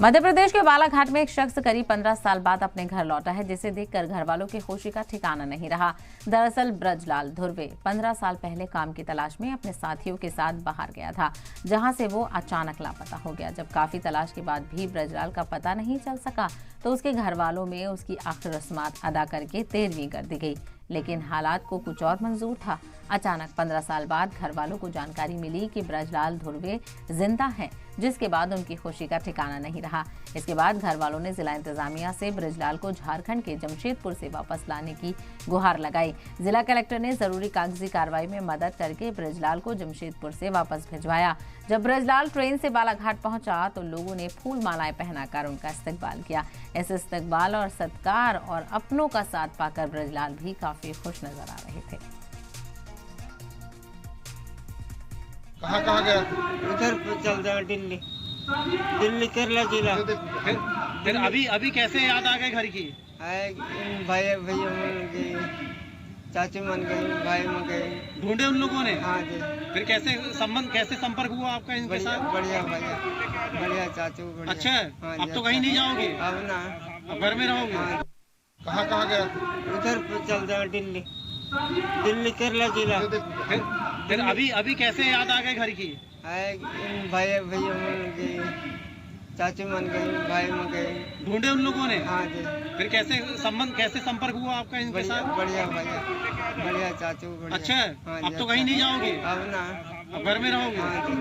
मध्य प्रदेश के बालाघाट में एक शख्स करीब 15 साल बाद अपने घर लौटा है, जिसे देखकर घर वालों की खुशी का ठिकाना नहीं रहा। दरअसल ब्रजलाल धुर्वे 15 साल पहले काम की तलाश में अपने साथियों के साथ बाहर गया था, जहां से वो अचानक लापता हो गया। जब काफी तलाश के बाद भी ब्रजलाल का पता नहीं चल सका तो उसके घर वालों में उसकी आखिरी रस्मात अदा करके 13वीं कर दी गई, लेकिन हालात को कुछ और मंजूर था। अचानक 15 साल बाद घर वालों को जानकारी मिली कि ब्रजलाल धुर्वे जिंदा हैं, जिसके बाद उनकी खुशी का ठिकाना नहीं रहा। इसके बाद घर वालों ने जिला इंतजामिया से ब्रजलाल को झारखंड के जमशेदपुर से वापस लाने की गुहार लगाई। जिला कलेक्टर ने जरूरी कागजी कार्रवाई में मदद करके ब्रजलाल को जमशेदपुर से वापस भिजवाया। जब ब्रजलाल ट्रेन से बालाघाट पहुंचा तो लोगों ने फूल मालाएं पहनाकर उनका इस्तकबाल किया। इस इस्तकबाल और सत्कार और अपनों का साथ पाकर ब्रजलाल भी काफी खुश नजर आ रहे थे। कहाँ गया? उधर चल जाए दिल्ली केरला जिला। फिर अभी कैसे याद आ गए घर की? भाई भैया मन गए, चाची मन गई, भाई मन गए। ढूंढे उन लोगों ने? हाँ जी। फिर कैसे संपर्क हुआ आपका इनके साथ? बढ़िया भैया, बढ़िया चाचू बढ़िया। अच्छा, हाँ अब तो कहीं नहीं जाओगे? अब ना, अब घर में रहोगे? हाँ। कहाँ गया? उधर चल जाए दिल्ली केरला जिला। फिर अभी कैसे याद आ गए घर की? भाई भैया मन गए, चाची मन गई, भाई मन गए। ढूंढे उन लोगों ने? हाँ जी। फिर कैसे संपर्क हुआ आपका इनके साथ? बढ़िया भैया, बढ़िया चाचू बढ़िया। अच्छा, हाँ अब तो कहीं नहीं जाओगे? अब ना, अब घर में रहोगे? हाँ जी।